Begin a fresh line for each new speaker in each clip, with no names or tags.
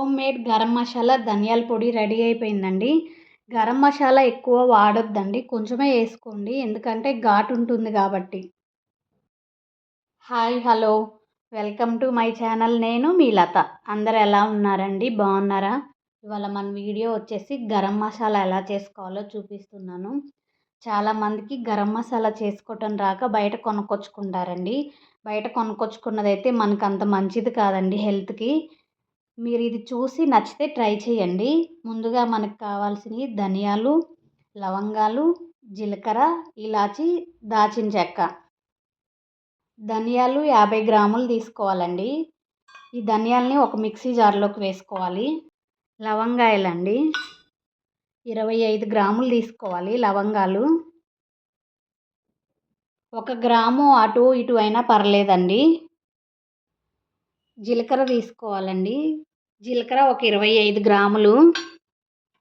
Home made garam masala ధనియాల పొడి ready అయిపోయిందండి. గరం మసాలా ఎక్కువ వాడొద్దండి, కొంచెమే వేసుకోండి, ఎందుకంటే ఘాటు ఉంటుంది కాబట్టి. Hi hello, welcome to my channel. నేను మీ లత. అందరు ఎలా ఉన్నారండి, బాగున్నారా? ఇవాళ మన వీడియో వచ్చేసి గరం మసాలా ఎలా చేసుకోవాలో చూపిస్తున్నాను. చాలామందికి గరం మసాలా చేసుకోవటం రాక బయట కొనుక్కొచ్చుకుంటారండి. బయట కొనుక్కొచ్చుకున్నదైతే మనకు అంత మంచిది కాదండి హెల్త్కి. మీరు ఇది చూసి నచ్చితే ట్రై చేయండి. ముందుగా మనకు కావాల్సినవి ధనియాలు, లవంగాలు, జీలకర్ర, ఇలాచి, దాచిన చెక్క. ధనియాలు 50 గ్రాములు తీసుకోవాలండి. ఈ ధనియాలని ఒక మిక్సీ జార్లోకి వేసుకోవాలి. లవంగాయలండి 25 గ్రాములు తీసుకోవాలి. లవంగాలు 1 గ్రాము అటు ఇటు అయినా పర్లేదండి. జీలకర్ర తీసుకోవాలండి. జీలకర్ర ఒక 25 గ్రాములు.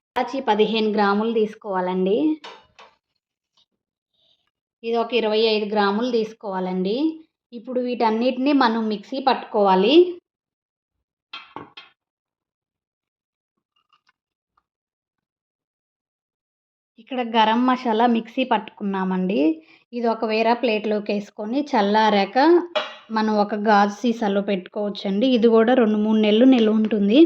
ఇలాచి 15 గ్రాములు తీసుకోవాలండి. ఇది ఒక 25 గ్రాములు తీసుకోవాలండి. ఇప్పుడు వీటన్నిటిని మనం మిక్సీ పట్టుకోవాలి. ఇక్కడ గరం మసాలా మిక్సీ పట్టుకున్నామండి. ఇది ఒక వేరే ప్లేట్లోకి వేసుకొని చల్లారాక మనం ఒక గాజు సీసాలో పెట్టుకోవచ్చండి. ఇది కూడా 2-3 నెలలు నిల్వ ఉంటుంది.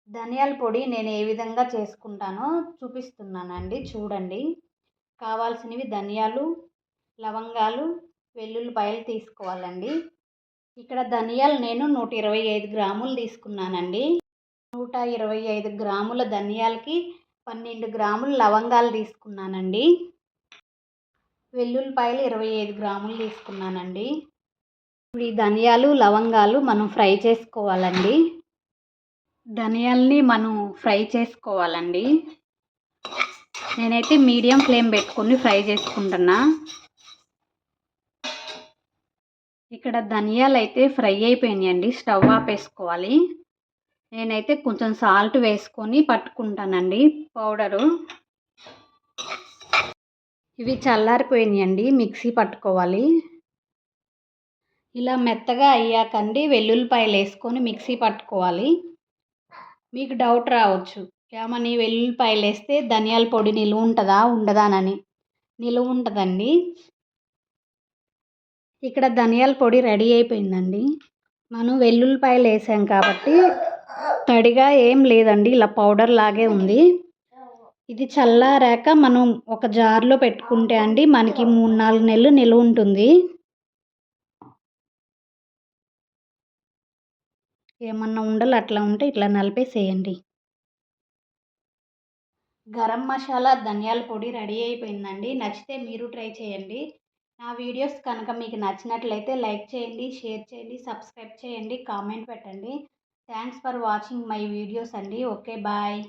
ధనియాల పొడి నేను ఏ విధంగా చేసుకుంటానో చూపిస్తున్నానండి, చూడండి. కావాల్సినవి ధనియాలు, లవంగాలు, వెల్లుల్లిపాయలు తీసుకోవాలండి. ఇక్కడ ధనియాలు నేను 125 గ్రాములు తీసుకున్నానండి. 125 గ్రాముల ధనియాలకి 12 గ్రాములు లవంగాలు తీసుకున్నానండి. వెల్లుల్లిపాయలు 25 గ్రాములు తీసుకున్నానండి. ఇప్పుడు ఈ ధనియాలు, లవంగాలు మనం ఫ్రై చేసుకోవాలండి. ధనియాల్ని మనం ఫ్రై చేసుకోవాలండి. నేనైతే మీడియం ఫ్లేమ్ పెట్టుకొని ఫ్రై చేసుకుంటున్నా. ఇక్కడ ధనియాలు అయితే ఫ్రై అయిపోయినాయండి. స్టవ్ ఆపేసుకోవాలి. నేనైతే కొంచెం సాల్ట్ వేసుకొని పట్టుకుంటానండి పౌడరు. ఇవి చల్లారిపోయినాయండి, మిక్సీ పట్టుకోవాలి. ఇలా మెత్తగా అయ్యాకండి వెల్లుల్లిపాయలు వేసుకొని మిక్సీ పట్టుకోవాలి. మీకు డౌట్ రావచ్చు, ఏమని వెల్లుల్లిపాయలు వేస్తే ధనియాల పొడి నిలువ ఉంటుందా ఉండదానని. నిలువ ఉంటుందండి. ఇక్కడ ధనియాల పొడి రెడీ అయిపోయిందండి. మనం వెల్లుల్లిపాయలు వేసాం కాబట్టి తడిగా ఏం లేదండి, ఇలా పౌడర్ లాగే ఉంది. ఇది చల్లారాక మనం ఒక జార్లో పెట్టుకుంటే అండి మనకి 3-4 నెలలు నిలువ ఉంటుంది. ఏమన్నా ఉండలు అట్లా ఉంటే ఇట్లా నలిపేసేయండి. గరం మసాలా ధనియాల పొడి రెడీ అయిపోయిందండి. నచ్చితే మీరు ట్రై చేయండి. నా వీడియోస్ కనుక మీకు నచ్చినట్లయితే లైక్ చేయండి, షేర్ చేయండి, సబ్స్క్రైబ్ చేయండి, కామెంట్ పెట్టండి. Thanks for watching my videos అండి. Okay, bye.